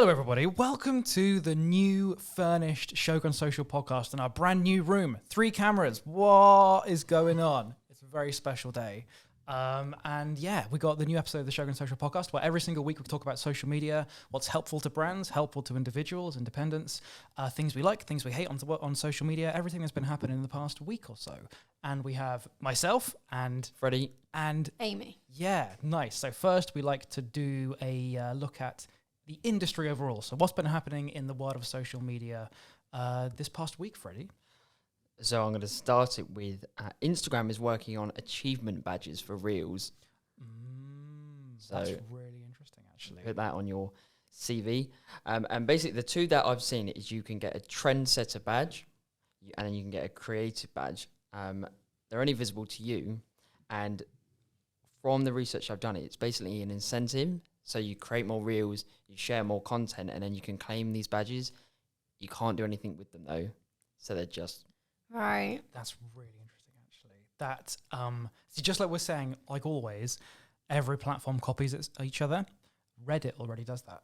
Hello, everybody. Welcome to the new furnished Shogun Social podcast in our brand new room. 3 cameras. What is going on? It's a very special day. And yeah, we got the new episode of the Shogun Social podcast where every single week we talk about social media, what's helpful to brands, helpful to individuals, independents, things we like, things we hate on social media, everything that's been happening in the past week or so. And we have myself and Freddie and Amy. Yeah, nice. So first we like to do a look at the industry overall. So what's been happening in the world of social media this past week, Freddie? So I'm going to start it with Instagram is working on achievement badges for Reels. So that's really interesting, actually. Put that on your CV. And basically the two that I've seen is you can get a trendsetter badge and then you can get a creative badge. They're only visible to you. And from the research I've done, it's basically an incentive. So you create more Reels, you share more content, and then you can claim these badges. You can't do anything with them, though. So they're just... Right. That's really interesting, actually. That, see, just like we're saying, like always, every platform copies each other. Reddit already does that.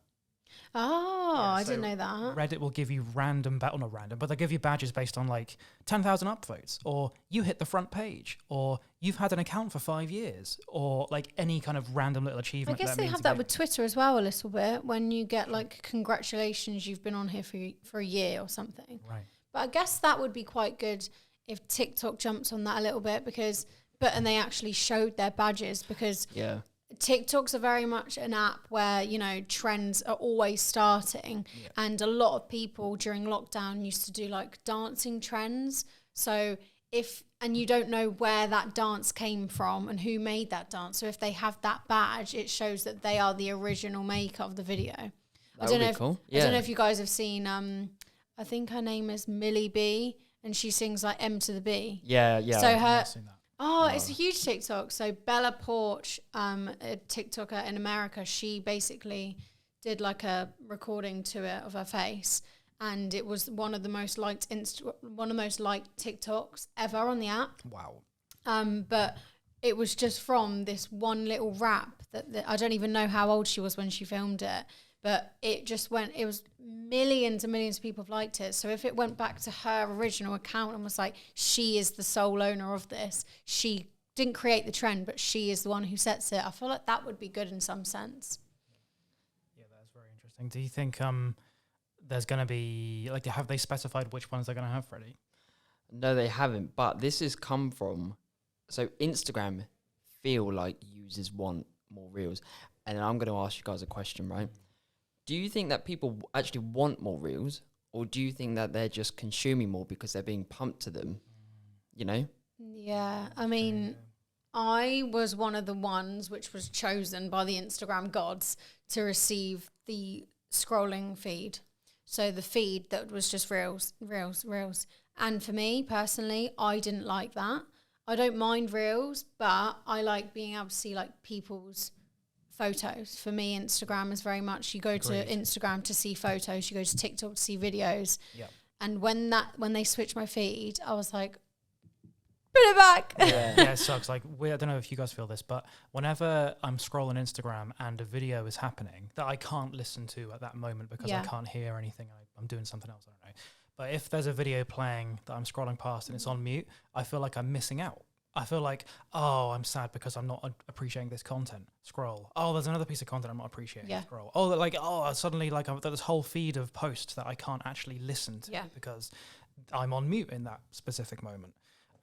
Oh, Yeah, I so didn't know that. Reddit will give you random, not random, but they'll give you badges based on like 10,000 upvotes, or you hit the front page, or you've had an account for 5 years, or like any kind of random little I achievement. guess they have that with Twitter as well a little bit, when you get like, congratulations, you've been on here for a year or something. Right. But I guess that would be quite good if TikTok jumps on that a little bit and they actually showed their badges, because Yeah. TikToks are very much an app where, you know, trends are always starting. Yeah. And a lot of people during lockdown used to do like dancing trends. So and you don't know where that dance came from and who made that dance. So if they have that badge, it shows that they are the original maker of the video. I don't know if you guys have seen, I think her name is Millie B, and she sings like M to the B. Yeah. So I've not seen that. it's a huge TikTok. So Bella Porch, a TikToker in America, she basically did like a recording to it of her face, and it was one of the most liked TikToks ever on the app. Wow. But it was just from this one little rap that I don't even know how old she was when she filmed it, but it was millions and millions of people have liked it. So if it went back to her original account and was like, she is the sole owner of this, she didn't create the trend, but she is the one who sets it, I feel like that would be good in some sense. Yeah, that's very interesting. Do you think there's going to be, like, have they specified which ones they're going to have, Freddie? No, they haven't. But this has come from... So Instagram feel like users want more Reels. And I'm going to ask you guys a question, right? Do you think that people actually want more Reels, or do you think that they're just consuming more because they're being pumped to them? You know? Yeah, I mean, I was one of the ones which was chosen by the Instagram gods to receive the scrolling feed. So the feed that was just reels. And for me personally, I didn't like that. I don't mind reels, but I like being able to see like people's photos. For me, Instagram is very much, you go to Instagram to see photos, you go to TikTok to see videos. Yeah. And when they switched my feed, I was like, put it back. Yeah, it sucks. Like, I don't know if you guys feel this, but whenever I'm scrolling Instagram and a video is happening that I can't listen to at that moment because I can't hear anything, I'm doing something else, I don't know. But if there's a video playing that I'm scrolling past and it's on mute, I feel like I'm missing out. I feel like, oh, I'm sad because I'm not appreciating this content. Scroll. Oh, there's another piece of content I'm not appreciating. Yeah. Scroll. Oh, suddenly like I've got this whole feed of posts that I can't actually listen to because I'm on mute in that specific moment.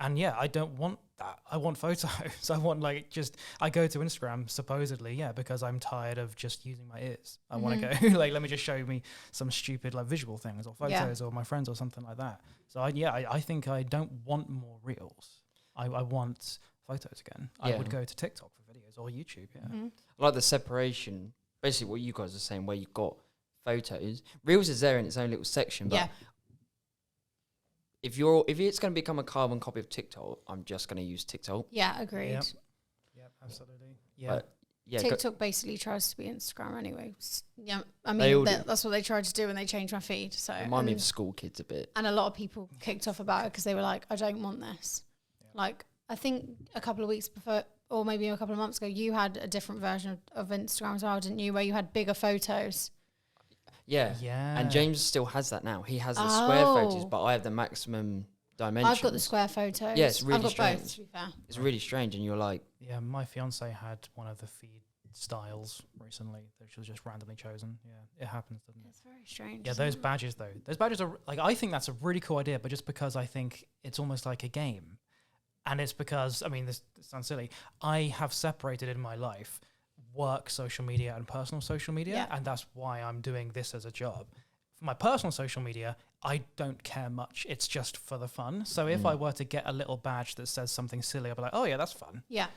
And yeah, I don't want that. I want photos. I want I go to Instagram supposedly, because I'm tired of just using my ears. I want to go let me just show me some stupid like visual things or photos or my friends or something like that. So I think I don't want more reels. I want photos again. Yeah. I would go to TikTok for videos or YouTube. Yeah, I like the separation. Basically, what you guys are saying, where you've got photos. Reels is there in its own little section, but if it's going to become a carbon copy of TikTok, I'm just going to use TikTok. Yeah, agreed. Yep, absolutely. Yeah. TikTok basically tries to be Instagram anyway. Yeah, I mean, that's what they tried to do when they changed my feed. So remind me of school kids a bit. And a lot of people kicked off about it because they were like, I don't want this. Like, I think a couple of weeks before, or maybe a couple of months ago, you had a different version of Instagram as well, didn't you? Where you had bigger photos. Yeah. Yeah. And James still has that now. He has the square photos, but I have the maximum dimensions. I've got the square photos. Yeah, it's really I've got strange. both, to be fair. It's really strange, and you're like, Yeah, my fiance had one of the feed styles recently that she was just randomly chosen. Yeah, it happens, doesn't it? It's very strange. Yeah, those badges though. Those badges are like, I think that's a really cool idea, but just because I think it's almost like a game. And it's because, I mean, this sounds silly. I have separated in my life work social media and personal social media, and that's why I'm doing this as a job. For my personal social media, I don't care much. It's just for the fun. So if I were to get a little badge that says something silly, I'll be like, oh yeah, that's fun. Yeah.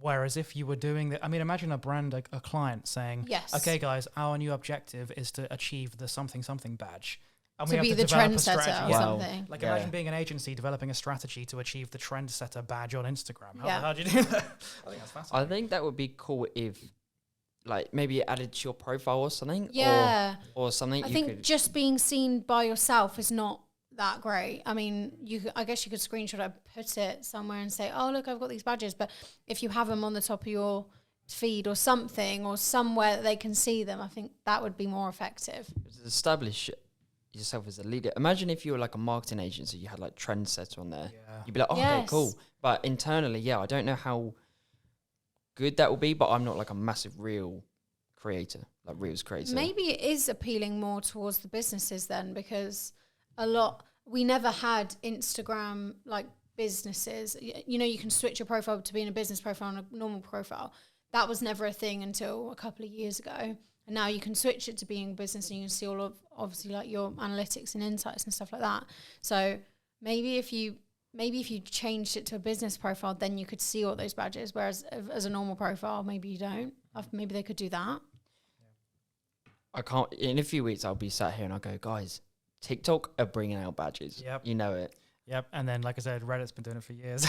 Whereas if you were doing that, I mean, imagine a brand, a client saying, Yes. okay, guys, our new objective is to achieve the something badge. And To be the trendsetter or something. Like imagine being an agency developing a strategy to achieve the trendsetter badge on Instagram. Yeah. How do you do that? I think that's fascinating. I think that would be cool if, like, maybe it added to your profile or something. Yeah. Or something. I think just being seen by yourself is not that great. I mean, I guess you could screenshot it, put it somewhere and say, oh, look, I've got these badges. But if you have them on the top of your feed or something, or somewhere that they can see them, I think that would be more effective. establish yourself as a leader. Imagine if you were like a marketing agency, you had like trendsetter on there. Yeah. You'd be like, oh, okay, cool. But internally, I don't know how good that will be, but I'm not like a massive reel creator, like reels creator. Maybe it is appealing more towards the businesses then, because we never had Instagram like businesses. You know, you can switch your profile to being a business profile and a normal profile. That was never a thing until a couple of years ago. And now you can switch it to being business, and you can see all of, obviously, like your analytics and insights and stuff like that. So maybe if you changed it to a business profile, then you could see all those badges. Whereas as a normal profile, maybe you don't. Maybe they could do that. I can't. In a few weeks, I'll be sat here and I'll go, guys, TikTok are bringing out badges. Yep. You know it. Yep. And then, like I said, Reddit's been doing it for years.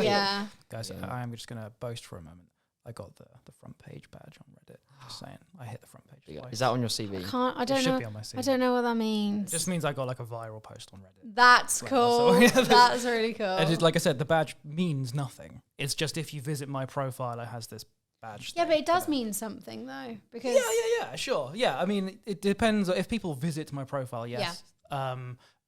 Yeah. Guys, I am just going to boast for a moment. I got the front page badge on Reddit. Just saying. I hit the front page twice. Is that on your CV? I don't know. Be on my CV. I don't know what that means. It just means I got like a viral post on Reddit. That's cool. That's really cool. And just, like I said, the badge means nothing. It's just if you visit my profile, it has this badge. Yeah, but it does mean something though, because yeah, sure. Yeah, I mean, it depends. If people visit my profile, yes. Yeah.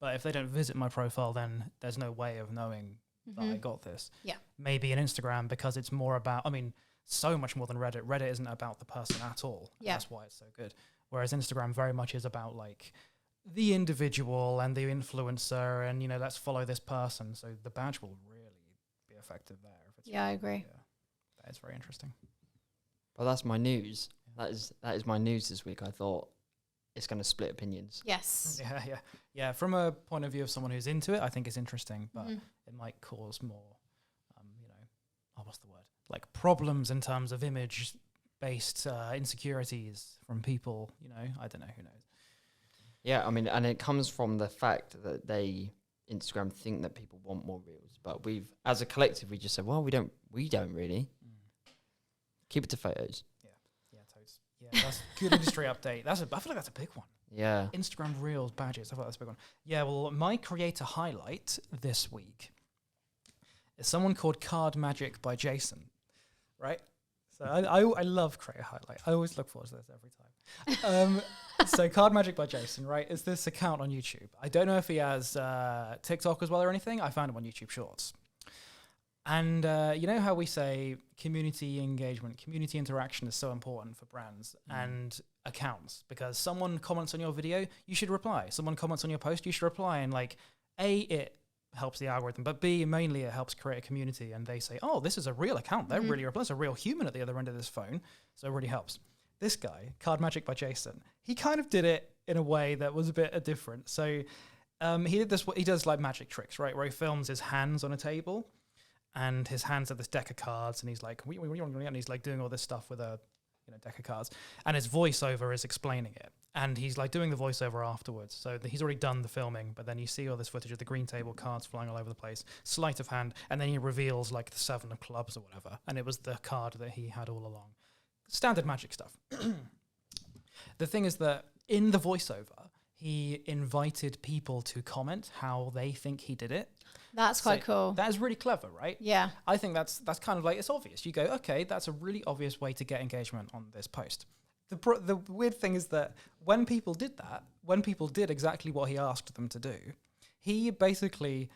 But if they don't visit my profile, then there's no way of knowing that I got this. Yeah. Maybe an Instagram, because it's more about, I mean, so much more than Reddit. Reddit isn't about the person at all. Yeah. That's why it's so good. Whereas Instagram very much is about like the individual and the influencer, and, you know, let's follow this person. So the badge will really be effective there. If it's I agree. Yeah. That is very interesting. Well, that's my news. That is my news this week. I thought it's going to split opinions. Yes. Yeah. From a point of view of someone who's into it, I think it's interesting, but it might cause more, what's the word? Like problems in terms of image-based insecurities from people. You know, I don't know. Who knows? Yeah, I mean, and it comes from the fact that Instagram think that people want more reels, but as a collective, we just said, well, we don't really. Keep it to photos. Yeah, totes. Yeah, that's good industry update. I feel like that's a big one. Yeah. Instagram Reels badges. I thought that's a big one. Yeah, well, my creator highlight this week is someone called Card Magic by Jason, right? So I love creator highlight. I always look forward to this every time. So Card Magic by Jason, right, is this account on YouTube. I don't know if he has TikTok as well or anything. I found him on YouTube Shorts. And you know how we say community engagement, community interaction is so important for brands and accounts, because someone comments on your video, you should reply. Someone comments on your post, you should reply. And like, A, it helps the algorithm, but B, mainly it helps create a community. And they say, oh, this is a real account. They're really replying. There's a real human at the other end of this phone. So it really helps. This guy, Card Magic by Jason, he kind of did it in a way that was a bit different. So he did this, he does like magic tricks, right? Where he films his hands on a table. And his hands are this deck of cards, and he's like, and he's like doing all this stuff with a deck of cards. And his voiceover is explaining it. And he's like doing the voiceover afterwards. So he's already done the filming, but then you see all this footage of the green table, cards flying all over the place, sleight of hand, and then he reveals like the 7 of clubs or whatever. And it was the card that he had all along. Standard magic stuff. The thing is that in the voiceover, he invited people to comment how they think he did it. That's quite cool. That is really clever, right? Yeah. I think that's kind of like, it's obvious. You go, okay, that's a really obvious way to get engagement on this post. the weird thing is that when people did exactly what he asked them to do, he basically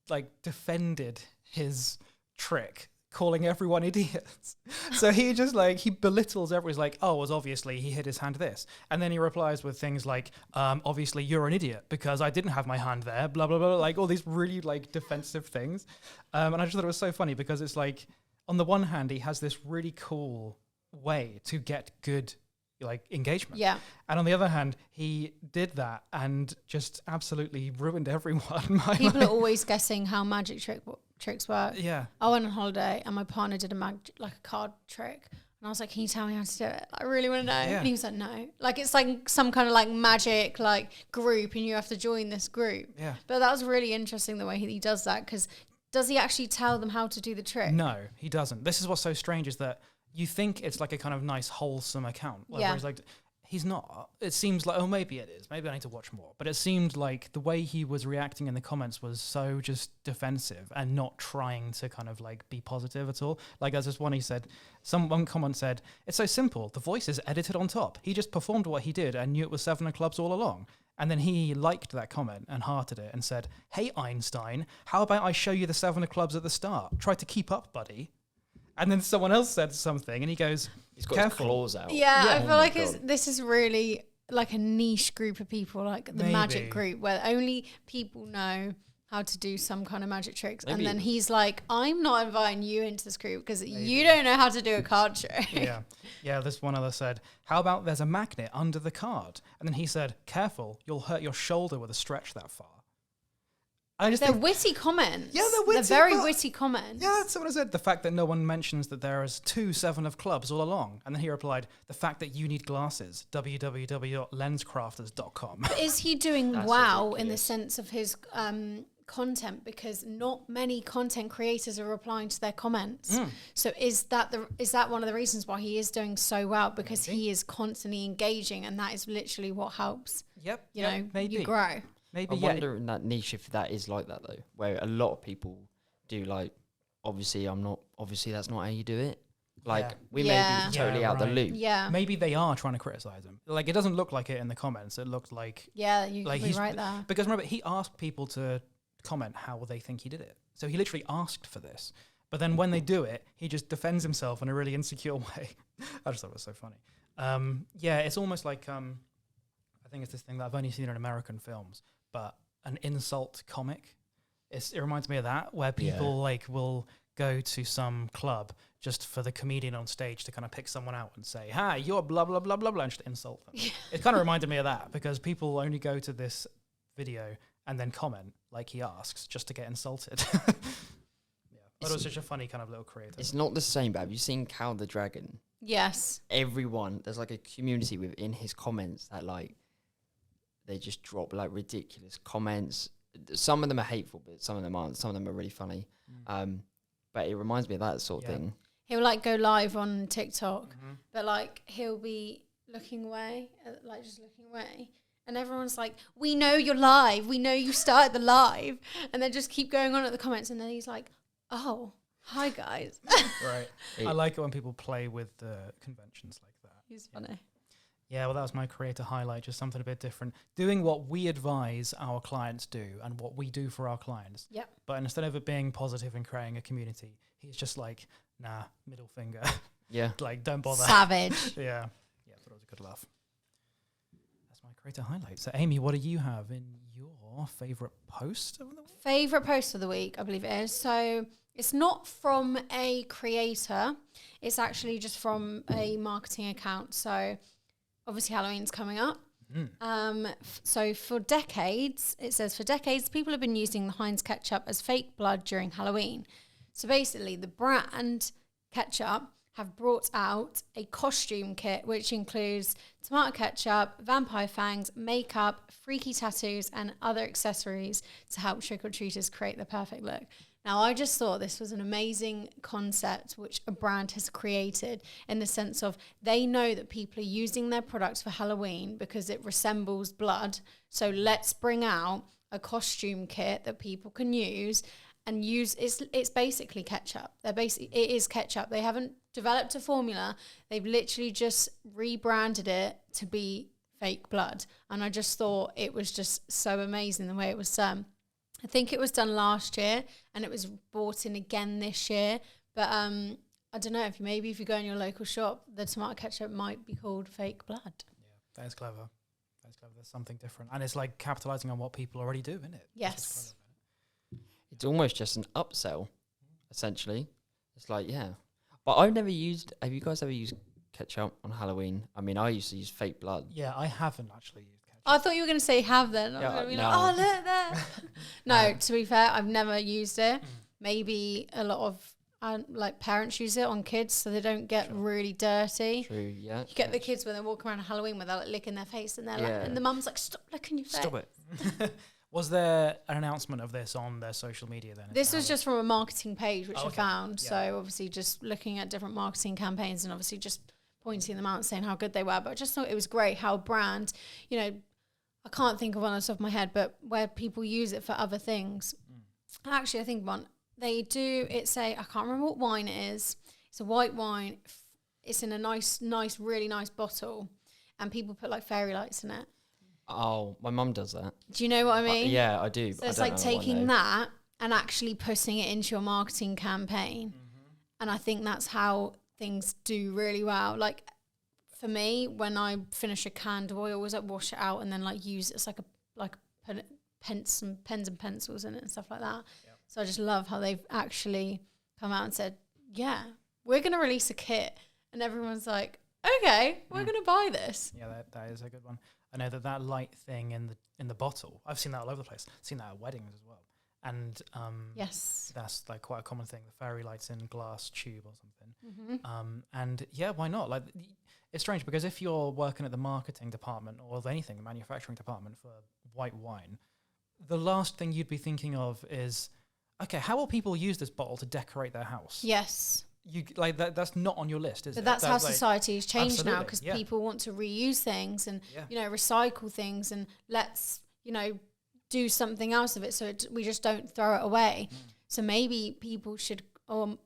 like defended his trick, calling everyone idiots. So he just like, he belittles everyone. He's like, oh, well, obviously he hit his hand this. And then he replies with things like, obviously you're an idiot because I didn't have my hand there, blah, blah, blah. Like all these really like defensive things. And I just thought it was so funny because it's like, on the one hand, he has this really cool way to get good like engagement. Yeah. And on the other hand, he did that and just absolutely ruined everyone. People are always guessing how magic tricks work. Yeah. I went on holiday and my partner did a card trick. And I was like, can you tell me how to do it? I really want to know. Yeah. And he was like, no. Like, it's like some kind of like magic like group and you have to join this group. Yeah. But that was really interesting the way he does that, because does he actually tell them how to do the trick? No, he doesn't. This is what's so strange is that you think it's like a kind of nice, wholesome account. Like, yeah. whereas like, he's not. It seems like, oh, maybe it is. Maybe I need to watch more. But it seemed like the way he was reacting in the comments was so just defensive and not trying to kind of like be positive at all. Like there's this one he said, one comment said, it's so simple. The voice is edited on top. He just performed what he did and knew it was 7 of clubs all along. And then he liked that comment and hearted it and said, hey, Einstein, how about I show you the 7 of clubs at the start? Try to keep up, buddy. And then someone else said something, and he goes, he's got careful. His claws out. Yeah, I Oh feel my like God. this is really like a niche group of people, like the Maybe. magic group, where only people know how to do some kind of magic tricks. Maybe. And then he's like, I'm not inviting you into this group because you don't know how to do a card trick. Yeah. Yeah, this one other said, how about there's a magnet under the card? And then he said, careful, you'll hurt your shoulder with a stretch that far. I just They're think, witty comments. Yeah, they're witty, They're very but- witty comments. yeah, that's what I said. The fact that no one mentions that there is 2 7 of clubs all along. And then he replied, the fact that you need glasses, www.lenscrafters.com. But is he doing That's wow in the ridiculous. sense of his content? Because not many content creators are replying to their comments. So is that one of the reasons why he is doing so well? Because he is constantly engaging, and that is literally what helps. Yep. You know, maybe. you grow. Maybe, I yeah. wonder in that niche if that is like that though, where a lot of people do like, obviously that's not how you do it. Like we may Yeah. be totally Yeah, out the right. loop. Yeah. Maybe they are trying to criticize him. Like, it doesn't look like it in the comments. It looked like... Yeah, you like could be right there. Because remember, he asked people to comment how they think he did it. So he literally asked for this. But then when they do it, he just defends himself in a really insecure way. I just thought it was so funny. Yeah, it's almost like... I think it's this thing that I've only seen in American films, but an insult comic. It reminds me of that, where people like will go to some club just for the comedian on stage to kind of pick someone out and say, hi, you're blah, blah, blah, blah, blah, and just insult them. It kind of reminded me of that, because people only go to this video and then comment like he asks just to get insulted. But it was such a funny kind of little creator. It's not the same, but have you seen Cal the Dragon? Yes. Everyone, there's like a community within his comments that like, they just drop like ridiculous comments. Some of them are hateful, but some of them aren't. Some of them are really funny. But it reminds me of that sort of thing. He'll like go live on TikTok, but like he'll be looking away, like just looking away. And everyone's like, we know you're live. We know you started the live. And they just keep going on at the comments. And then he's like, oh, hi guys. Right. I like it when people play with the conventions like that. He's funny. Yeah, well, that was my creator highlight, just something a bit different. Doing what we advise our clients do and what we do for our clients. Yep. But instead of it being positive and creating a community, he's just like, nah, middle finger. Yeah. Like, don't bother. Savage. Yeah. Yeah, I thought it was a good laugh. That's my creator highlight. So, Amy, what do you have in your favourite post of the week? Favorite post of the week, I believe it is. So it's not from a creator. It's actually just from a marketing account. So obviously Halloween's coming up. So for decades, it says, for decades, people have been using the Heinz ketchup as fake blood during Halloween. So basically the brand ketchup have brought out a costume kit, which includes tomato ketchup, vampire fangs, makeup, freaky tattoos, and other accessories to help trick-or-treaters create the perfect look. Now, I just thought this was an amazing concept which a brand has created, in the sense of they know that people are using their products for Halloween because it resembles blood. So let's bring out a costume kit that people can use and use it's basically ketchup. It is ketchup. They haven't developed a formula. They've literally just rebranded it to be fake blood. And I just thought it was just so amazing the way it was done. I think it was done last year and it was bought in again this year. But I don't know, if you go in your local shop, the tomato ketchup might be called fake blood. Yeah, that is clever. There's something different. And it's like capitalizing on what people already do, isn't it? Yes. It's almost just an upsell, essentially. It's like, yeah. But have you guys ever used ketchup on Halloween? I mean, I used to use fake blood. Yeah, I haven't actually used ketchup. I thought you were going to say have then. Yeah, I was going to be no. like, oh, look there. No, to be fair, I've never used it. Maybe a lot of like parents use it on kids so they don't get really dirty. True, yeah. You get the kids when they walk around Halloween where they're like licking their face and they're like, and the mum's like, stop licking your face. Stop it. Was there an announcement of this on their social media then? This was just from a marketing page which I found. Yeah. So obviously just looking at different marketing campaigns and obviously just pointing them out and saying how good they were. But I just thought it was great how a brand, you know, I can't think of one off the top of my head, but where people use it for other things. Actually, I think one. They do, I can't remember what wine it is. It's a white wine. It's in a nice, really nice bottle. And people put like fairy lights in it. Oh, my mum does that. Do you know what I mean? Yeah, I do. So it's like taking that and actually putting it into your marketing campaign. And I think that's how things do really well. Like for me, when I finish a candle, I always like wash it out and then like use it as like pens and pencils in it and stuff like that. So I just love how they've actually come out and said, yeah, we're going to release a kit. And everyone's like, okay, we're going to buy this. Yeah, that is a good one. I know that light thing in the bottle, I've seen that all over the place. I've seen that at weddings as well. And yes, that's like quite a common thing, the fairy lights in glass tube or something. And yeah, why not? Like, it's strange because if you're working at the marketing department or anything, the manufacturing department for white wine, the last thing you'd be thinking of is, okay, how will people use this bottle to decorate their house? Yes. You like that's not on your list, is it? But that's how like, society has changed now, because yeah. people want to reuse things and, you know, recycle things and let's, you know, do something else of it so we just don't throw it away. So maybe people should,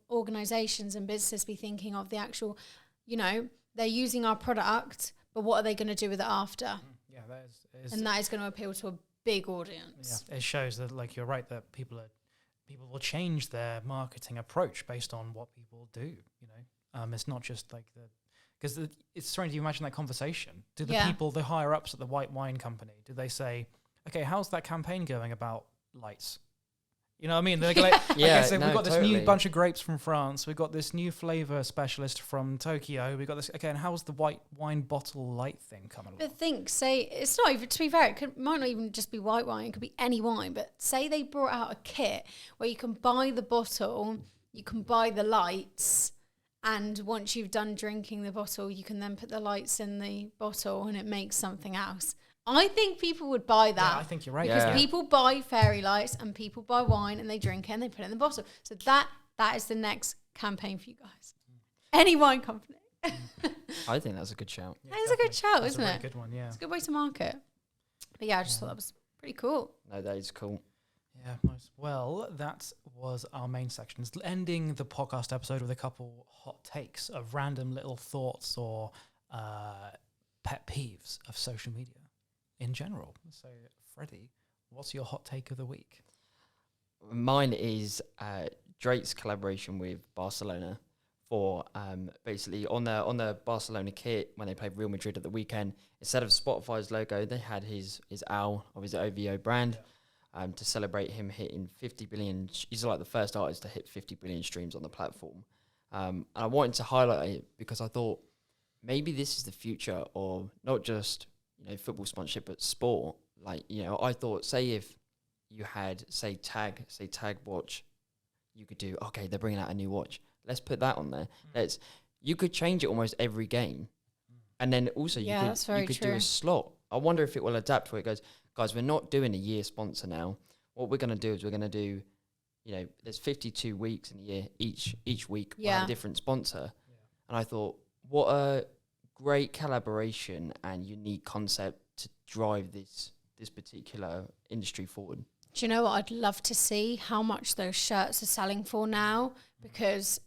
organizations and businesses be thinking of the actual, you know, they're using our product, but what are they going to do with it after? Yeah, that is and that is going to appeal to a big audience. Yeah, it shows that, like, you're right, that people will change their marketing approach based on what people do, you know. It's not just like because it's strange, you imagine that conversation. Do the people, the higher ups at the white wine company, do they say, okay, how's that campaign going about lights? You know what I mean? They're like, so we've got this new bunch of grapes from France. We've got this new flavor specialist from Tokyo. We've got this. Okay, and how's the white wine bottle light thing coming along? But say it's not even, to be fair, might not even just be white wine. It could be any wine. But say they brought out a kit where you can buy the bottle, you can buy the lights, and once you've done drinking the bottle, you can then put the lights in the bottle and it makes something else. I think people would buy that. Yeah, I think you're right. Because people buy fairy lights and people buy wine and they drink it and they put it in the bottle. So that is the next campaign for you guys. Any wine company. I think that's a good shout. Yeah, it's a good shout, isn't it? That's a really good one, yeah. It's a good way to market. But yeah, I just thought that was pretty cool. No, that is cool. Yeah, nice. Well, that was our main section. It's ending the podcast episode with a couple hot takes of random little thoughts or pet peeves of social media in general. So, Freddie, what's your hot take of the week? Mine is Drake's collaboration with Barcelona for basically on the Barcelona kit when they played Real Madrid at the weekend. Instead of Spotify's logo, they had his owl of his OVO brand to celebrate him hitting 50 billion. He's like the first artist to hit 50 billion streams on the platform. And I wanted to highlight it because I thought maybe this is the future of not just, you know, football sponsorship, but sport. Like, you know, I thought, say if you had, say tag watch, you could do, okay, they're bringing out a new watch. Let's put that on there. You could change it almost every game. And then also you could do a slot. I wonder if it will adapt where it goes, guys, we're not doing a year sponsor now. What we're going to do is we're going to do, you know, there's 52 weeks in a year. Each week we'll have a different sponsor. Yeah. And I thought, what a great collaboration and unique concept to drive this particular industry forward. Do you know what I'd love to see? How much those shirts are selling for now? Because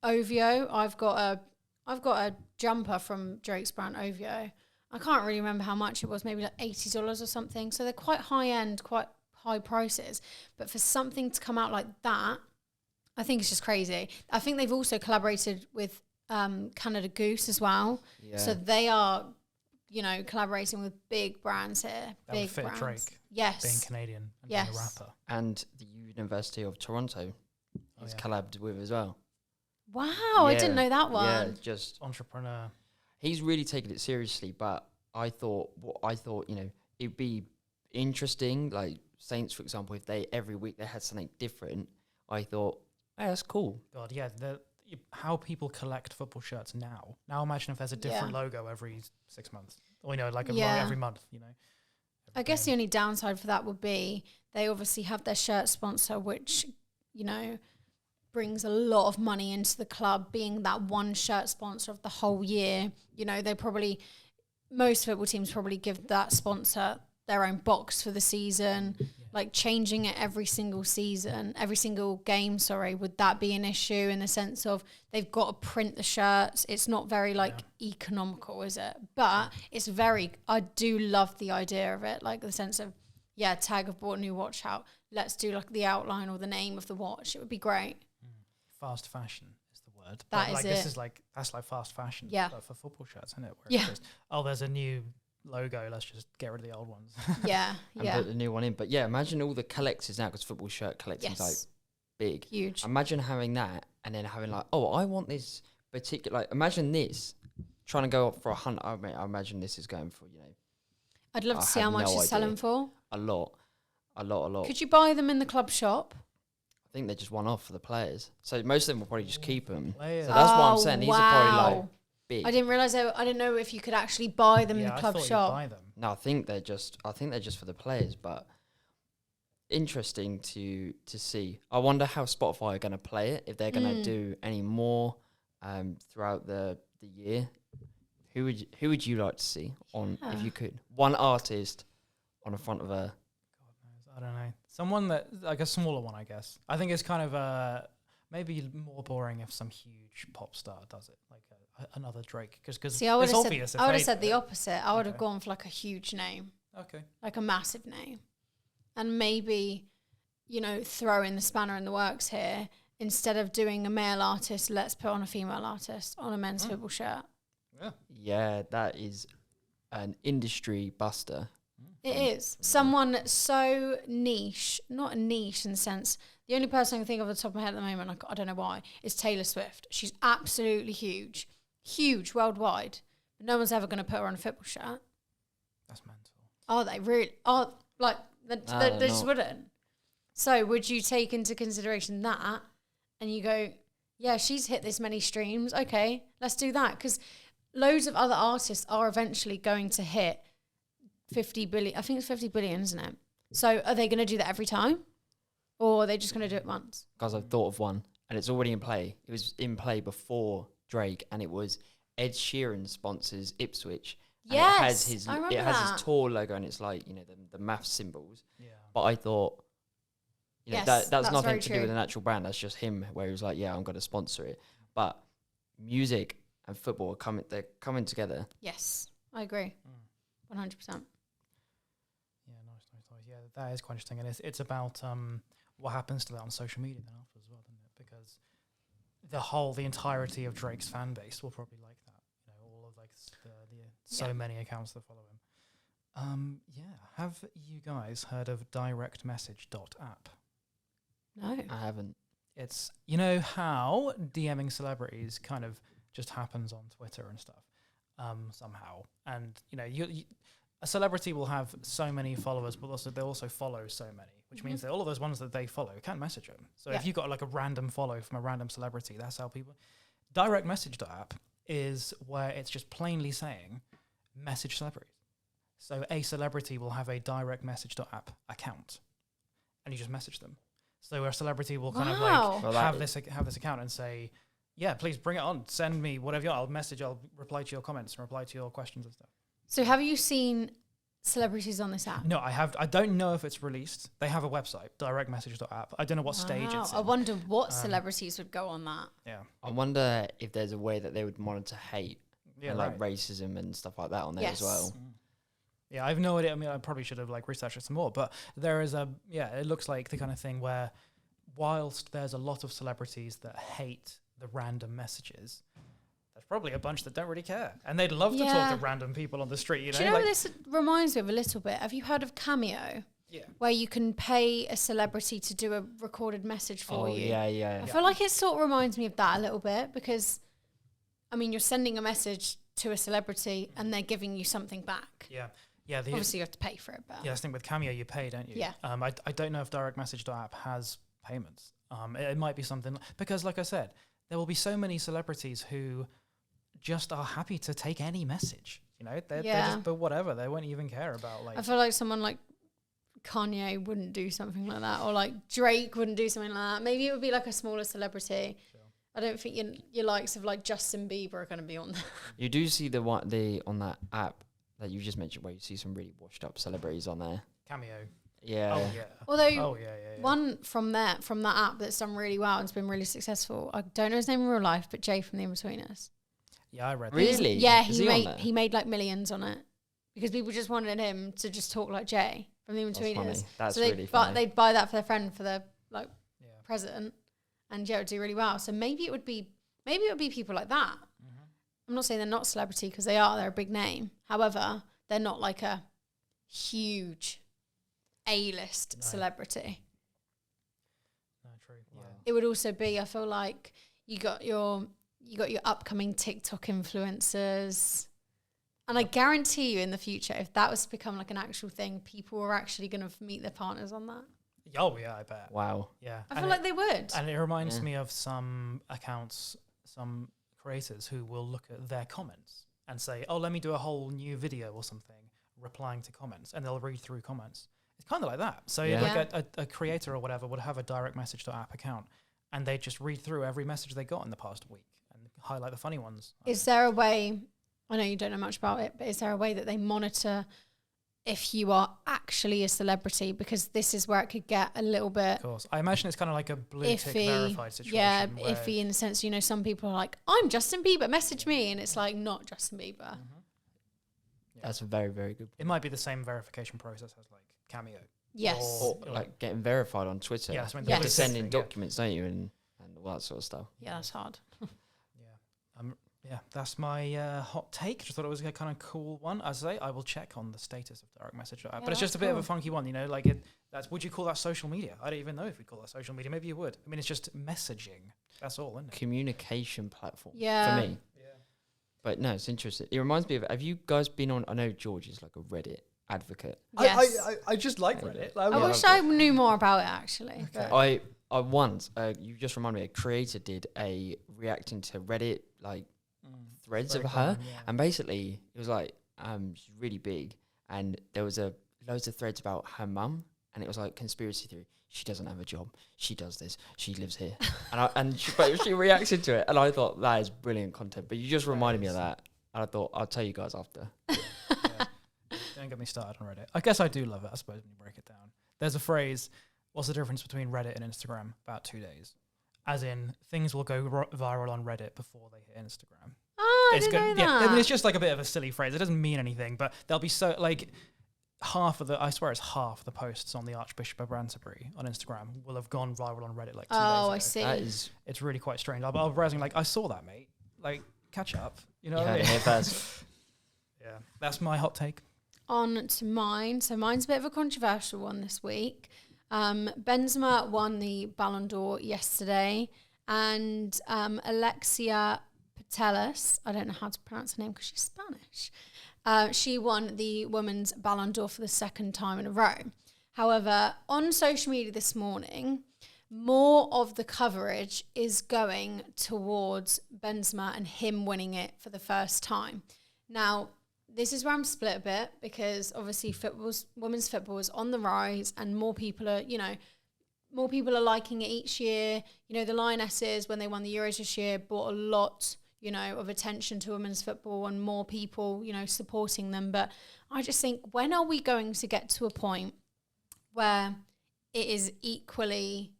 OVO, I've got a jumper from Drake's brand OVO. I can't really remember how much it was, maybe like $80 or something. So they're quite high end, quite high prices. But for something to come out like that, I think it's just crazy. I think they've also collaborated with Canada Goose as well. Yeah. So they are, collaborating with big brands here. That big would fit brands. Drake. Yes. Being Canadian and being a rapper. And the University of Toronto is collabed with as well. Wow, I didn't know that one. Yeah, just entrepreneur. He's really taken it seriously, but I thought, it'd be interesting, like Saints, for example, if they every week they had something different. I thought, hey, that's cool. God, yeah, how people collect football shirts now. Now imagine if there's a different logo every 6 months. Or, every month, I guess the only downside for that would be they obviously have their shirt sponsor, which, brings a lot of money into the club, being that one shirt sponsor of the whole year. Most football teams probably give that sponsor their own box for the season. Like changing it every single game, would that be an issue in the sense of they've got to print the shirts? It's not very economical, is it? But it's I do love the idea of it, like the sense of, tag have bought a new watch out. Let's do like the outline or the name of the watch. It would be great. Fast fashion is the word. That is it. That's like fast fashion. Yeah. But for football shirts, isn't it? Where it's just, there's a new logo, let's just get rid of the old ones. And put the new one in. But imagine all the collectors now, because football shirt collecting is like big. Huge. Imagine having that and then having like, I want this particular, like imagine this trying to go up for I imagine this is going for, I'd love to see how much it's selling for. A lot. Could you buy them in the club shop? I think they're just one off for the players. So most of them will probably just keep them. So that's what I'm saying. These are probably like big. I didn't realise I didn't know if you could actually buy them in the club shop. Buy them. No, I think they're just for the players, but interesting to see. I wonder how Spotify are going to play it, if they're going to do any more throughout the year. Who would you like to see on, if you could, one artist on the front of a? I don't know. Someone that, like a smaller one, I guess. I think it's kind of maybe more boring if some huge pop star does it, like another Drake. Because it's obvious. I would have said the opposite. I would have gone for like a huge name. Okay. Like a massive name. And maybe, throw in the spanner in the works here. Instead of doing a male artist, let's put on a female artist on a men's football shirt. Yeah, that is an industry buster. It is. Someone so niche, not a niche in the sense, the only person I can think of at the top of my head at the moment, I don't know why, is Taylor Swift. She's absolutely huge. Huge worldwide. But no one's ever going to put her on a football shirt. That's mental. Are they really? They just wouldn't. So would you take into consideration that and you go, yeah, she's hit this many streams. Okay, let's do that. Because loads of other artists are eventually going to hit 50 billion. I think it's 50 billion, isn't it? So are they going to do that every time? Or are they just going to do it once? Guys, I've thought of one, and it's already in play. It was in play before Drake, and it was Ed Sheeran sponsors Ipswich. Yes, it has his tour logo, and it's like, the math symbols. Yeah. But I thought, that's nothing to do with an actual brand. That's just him, where he was like, I'm going to sponsor it. But music and football they're coming together. Yes, I agree. 100%. Yeah, nice. Yeah, that is quite interesting, and it's about what happens to that on social media then after as well, isn't it? Because the entirety of Drake's fan base will probably like that. All of so many accounts that follow him. Have you guys heard of directmessage.app? No, I haven't. It's how DMing celebrities kind of just happens on Twitter and stuff. Somehow, and a celebrity will have so many followers, but they'll also follow so many, which means that all of those ones that they follow can't message them. So if you've got like a random follow from a random celebrity, that's how people. Direct message.app is where it's just plainly saying message celebrities. So a celebrity will have a direct message.app account, and you just message them. So a celebrity will kind of have this account and say, yeah, please bring it on. Send me whatever I'll reply to your comments and reply to your questions and stuff. So have you seen celebrities on this app? No, I don't know if it's released. They have a website, directmessage.app. I don't know what stage it's in. I wonder what celebrities would go on that. Yeah. I wonder if there's a way that they would monitor hate and right. racism and stuff like that on there as well. Yeah, I have no idea. I mean, I probably should have researched it some more, but there is it looks like the kind of thing where whilst there's a lot of celebrities that hate the random messages, there's probably a bunch that don't really care. And they'd love to talk to random people on the street, you know? Do you know what this reminds me of a little bit? Have you heard of Cameo? Yeah. Where you can pay a celebrity to do a recorded message for you. Yeah. I feel like it sort of reminds me of that a little bit because, I mean, you're sending a message to a celebrity and they're giving you something back. Yeah. Obviously, you have to pay for it. But yeah, I think with Cameo, you pay, don't you? Yeah. I don't know if directmessage.app has payments. It might be something, because like I said, there will be so many celebrities who just are happy to take any message. You know, they're just, but whatever, they won't even care about I feel like someone like Kanye wouldn't do something like that, or like Drake wouldn't do something like that. Maybe it would be like a smaller celebrity. Sure. I don't think your likes of like Justin Bieber are going to be on there. You do see the on that app that you just mentioned where you see some really washed up celebrities on there. Cameo. Yeah. Oh yeah. Although one from that app that's done really well and it's been really successful. I don't know his name in real life, but Jay from The In-Betweeners. Yeah, I read that. Really? Yeah, he made like millions on it because people just wanted him to just talk like Jay from The In-Betweeners. That's really funny. They'd buy that for their friend for their present, and it would do really well. So maybe it would be people like that. Mm-hmm. I'm not saying they're not celebrity because they're a big name. However, they're not like a huge A-list celebrity. No, true. Yeah. It would also be, I feel like you got your upcoming TikTok influencers. And I guarantee you in the future, if that was to become like an actual thing, people were actually going to meet their partners on that. Oh, yeah, I bet. Wow. Yeah. I feel like they would. And it reminds me of some accounts, some creators who will look at their comments and say, oh, let me do a whole new video or something, replying to comments. And they'll read through comments. It's kind of like that. So like a creator or whatever would have a directmessage.app account and they just read through every message they got in the past week and highlight the funny ones. Is there a way, I know you don't know much about it, but is there a way that they monitor if you are actually a celebrity? Because this is where it could get a little bit... Of course. I imagine it's kind of like a blue tick verified situation. Yeah, iffy in the sense, you know, some people are like, I'm Justin Bieber, message me. And it's like, not Justin Bieber. Mm-hmm. Yeah. That's a very, very good point. It might be the same verification process as like Cameo. Yes. Or like getting verified on Twitter. Yeah, that's when you have to send in documents, don't you? And all that sort of stuff. Yeah, that's hard. Yeah, that's my hot take. Just thought it was a kind of cool one. As I say, I will check on the status of direct message. But it's just a bit of a funky one, you know, like would you call that social media? I don't even know if we call that social media. Maybe you would. I mean, it's just messaging. That's all, isn't it? Communication platform. Yeah. For me. Yeah. But no, it's interesting. It reminds me of, have you guys been on, I know George is like a Reddit advocate. Yes. I just like Reddit. I wish I knew more about it, actually. Okay. I once, you just reminded me, a creator did a reacting to Reddit, like, threads of her, and basically it was like she's really big, and there was loads of threads about her mum, and it was like conspiracy theory. She doesn't have a job. She does this. She lives here, and she reacted to it, and I thought that is brilliant content. But you just reminded me of that, and I thought I'll tell you guys after. Don't get me started on Reddit. I guess I do love it. I suppose when you break it down, there's a phrase. What's the difference between Reddit and Instagram? About 2 days. As in, things will go viral on Reddit before they hit Instagram. Oh, I didn't know that. Yeah, I mean, it's just like a bit of a silly phrase. It doesn't mean anything, but there'll be I swear it's half the posts on the Archbishop of Canterbury on Instagram will have gone viral on Reddit like 2 days ago. I see. It's really quite strange. I was browsing like, I saw that, mate. Like, catch up. You know what I mean? Here first. Yeah, that's my hot take. On to mine. So mine's a bit of a controversial one this week. Benzema won the Ballon d'Or yesterday, and Alexia Putellas, I don't know how to pronounce her name because she's Spanish, she won the Women's Ballon d'Or for the second time in a row. However, on social media this morning, more of the coverage is going towards Benzema and him winning it for the first time. Now, this is where I'm split a bit because obviously women's football is on the rise and more people are liking it each year. You know, the Lionesses, when they won the Euros this year, brought a lot, you know, of attention to women's football and more people, you know, supporting them. But I just think, when are we going to get to a point where it's equally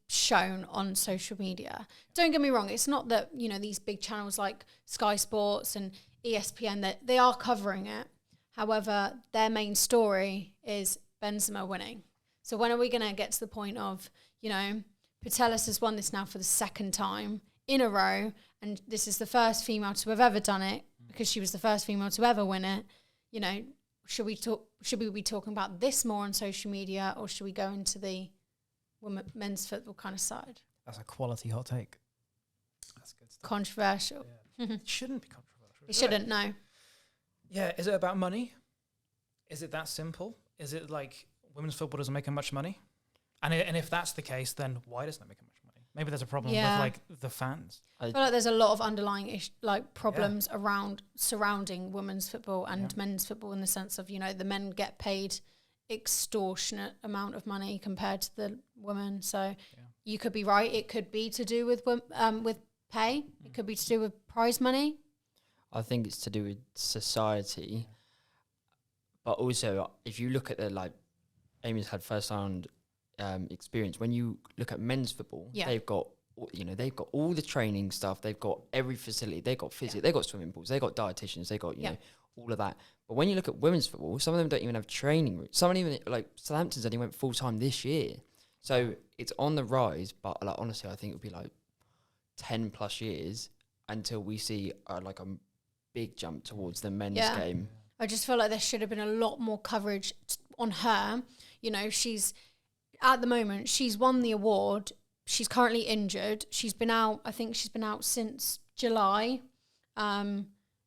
shown on social media? Don't get me wrong, it's not that, you know, these big channels like Sky Sports and ESPN, that they are covering it. However, their main story is Benzema winning. So when are we going to get to the point of, you know, Putellas has won this now for the second time in a row, and this is the first female to have ever done it, because she was the first female to ever win it. You know, should we be talking about this more on social media, or should we go into the men's football kind of side? That's a quality hot take. That's good stuff. Controversial. Yeah. It shouldn't be controversial. It shouldn't, no. Yeah, is it about money? Is it that simple? Is it like women's football doesn't make much money? And if that's the case, then why doesn't it make much money? Maybe there's a problem with like the fans. I feel like there's a lot of underlying problems surrounding women's football and men's football, in the sense of, you know, the men get paid extortionate amount of money compared to the women. So you could be right. It could be to do with pay. It could be to do with prize money. I think it's to do with society. But also, if you look at the, like, Amy's had first-hand experience. When you look at men's football, they've got all the training stuff. They've got every facility. They've got physio. They've got swimming pools. They've got dietitians. They've got, you know, all of that. But when you look at women's football, some of them don't even have training routes. Some even, like, Southampton's only went full-time this year. So it's on the rise. But, like, honestly, I think it would be, like, 10+ years until we see, like, a big jump towards the men's game. I just feel like there should have been a lot more coverage on her. You know, at the moment, she's won the award. She's currently injured. She's been out, I think she's been out since July.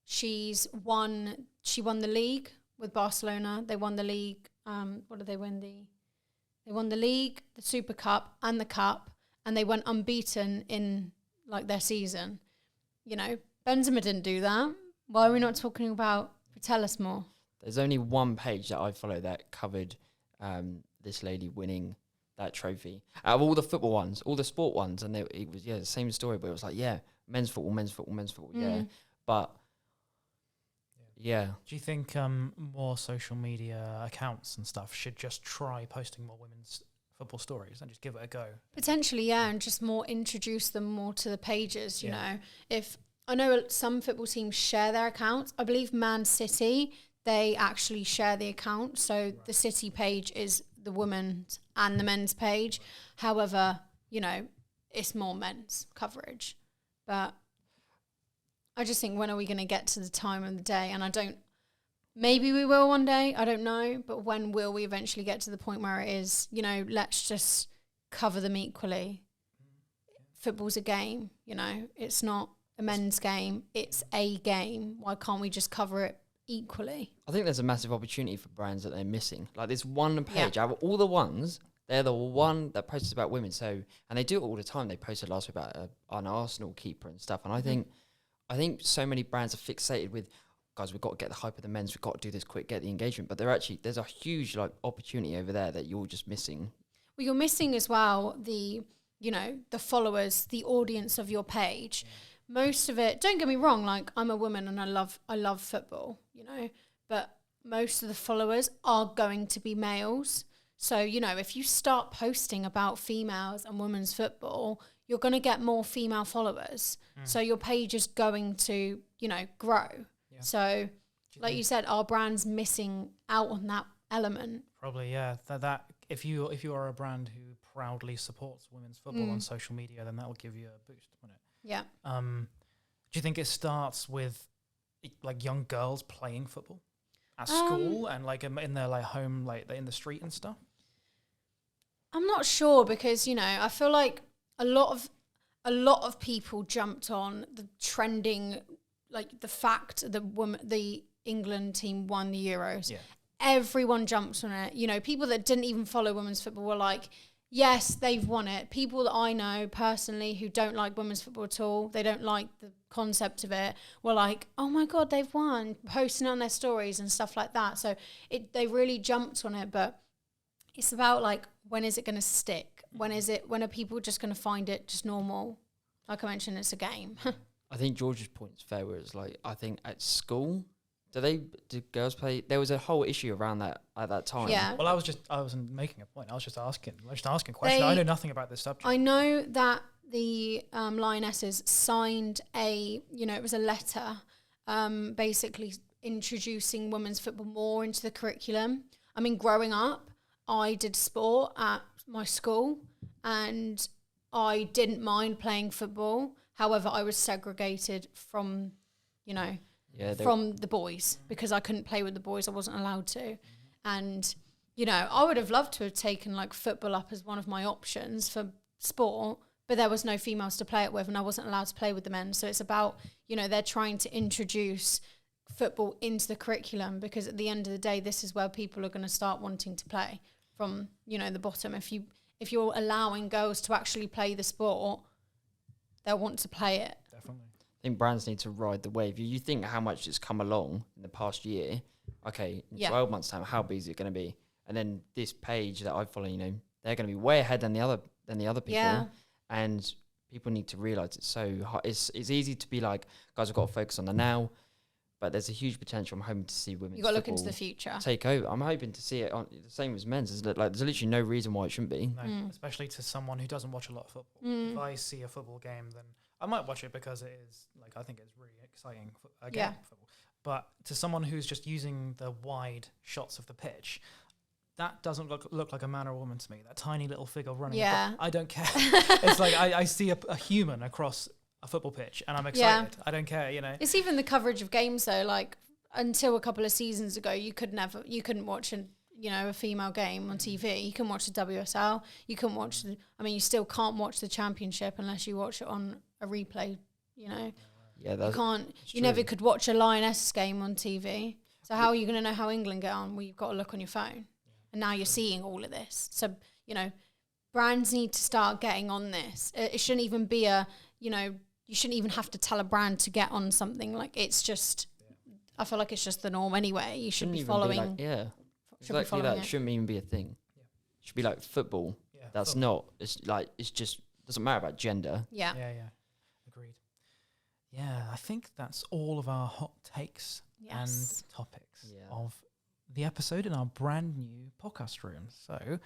She won the league with Barcelona. They won the league. What did they win? They won the league, the Super Cup and the Cup, and they went unbeaten in, like, their season. You know, Benzema didn't do that. Why are we not talking about Putellas more? There's only one page that I follow that covered this lady winning that trophy. Out of all the football ones, all the sport ones, and it was the same story, but it was like, men's football, but Do you think more social media accounts and stuff should just try posting more women's football stories and just give it a go? Potentially, and just more introduce them more to the pages. You know, if I know some football teams share their accounts. I believe Man City, they actually share the account. So the City page is the women's and the men's page. However, you know, it's more men's coverage. But I just think, when are we going to get to the time of the day? And maybe we will one day, I don't know. But when will we eventually get to the point where it is, you know, let's just cover them equally? Football's a game, you know, it's not a men's game, it's a game. Why can't we just cover it equally? I think there's a massive opportunity for brands that they're missing. Like, this one page, out of all the ones, they're the one that posts about women. So, and they do it all the time. They posted last week about an Arsenal keeper and stuff. And I think so many brands are fixated with, guys, we've got to get the hype of the men's, we've got to do this quick, get the engagement. But there's a huge, like, opportunity over there that you're just missing. Well, you're missing as well the followers, the audience of your page. Most of it, don't get me wrong, like, I'm a woman and I love football, you know, but most of the followers are going to be males. So, you know, if you start posting about females and women's football, you're going to get more female followers. So your page is going to, you know, grow. Yeah. So, like you said, our brand's missing out on that element. Probably, yeah. That if you are a brand who proudly supports women's football on social media, then that will give you a boost, won't it? Yeah. Do you think it starts with, like, young girls playing football at school and, like, in their, like, home, like, in the street and stuff? I'm not sure, because, you know, I feel like a lot of people jumped on the trending, like, the fact that the England team won the Euros. Yeah. Everyone jumped on it. You know, people that didn't even follow women's football were like, yes, they've won it. People that I know personally who don't like women's football at all, they don't like the concept of it, were like, oh my God, they've won, posting on their stories and stuff like that. So they really jumped on it, but it's about, like, when is it going to stick? When are people just going to find it just normal? Like I mentioned, it's a game. I think George's point is fair, where it's like, I think at school, do girls play? There was a whole issue around that at that time. Yeah. Well, I wasn't making a point. I was just asking a question. I know nothing about this subject. I know that the Lionesses signed it was a letter basically introducing women's football more into the curriculum. I mean, growing up, I did sport at my school and I didn't mind playing football. However, I was segregated from, from the boys because I couldn't play with the boys. I wasn't allowed to. And, I would have loved to have taken like football up as one of my options for sport, but there was no females to play it with and I wasn't allowed to play with the men. So it's about, they're trying to introduce football into the curriculum because at the end of the day, this is where people are going to start wanting to play from, the bottom. If you're allowing girls to actually play the sport, they'll want to play it. Definitely. I think brands need to ride the wave. You think how much it's come along in the past year. Okay, in 12 months' time, how big is it going to be? And then this page that I follow, they're going to be way ahead than the other people. Yeah. And people need to realise it's so hard. It's easy to be like, guys, I've got to focus on the now. But there's a huge potential. I'm hoping to see women's You've got to look into the future. Take over. I'm hoping to see it on the same as men's. There's literally no reason why it shouldn't be. No, especially to someone who doesn't watch a lot of football. If I see a football game, then I might watch it because it is, I think it's really exciting game, football. But to someone who's just using the wide shots of the pitch, that doesn't look like a man or a woman to me. That tiny little figure running. Yeah. I don't care. It's like I see a human across a football pitch and I'm excited. I don't care, It's even the coverage of games though, like until a couple of seasons ago you couldn't watch a female game on TV. You can watch the WSL, you couldn't watch you still can't watch the championship unless you watch it on a replay, Yeah, you can't never could watch a Lioness game on TV. So how are you going to know how England get on? Well, you've got to look on your phone. And now you're seeing all of this. So, brands need to start getting on this. It shouldn't even be you shouldn't even have to tell a brand to get on something. Like, it's just, I feel like it's just the norm anyway. You should be following. Exactly that. It shouldn't even be a thing. It should be like football. Yeah, that's football. It's just, doesn't matter about gender. Yeah. Yeah. Agreed. Yeah, I think that's all of our hot takes and topics of the episode in our brand new podcast room. So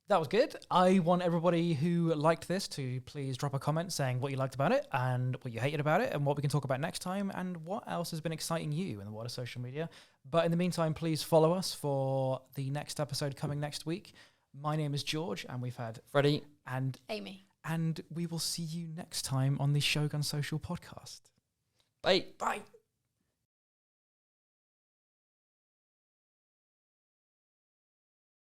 that was good. I want everybody who liked this to please drop a comment saying what you liked about it and what you hated about it and what we can talk about next time and what else has been exciting you in the world of social media. But in the meantime, please follow us for the next episode coming next week. My name is George and we've had Freddie and Amy. And we will see you next time on the Shogun Social podcast. Bye. Bye.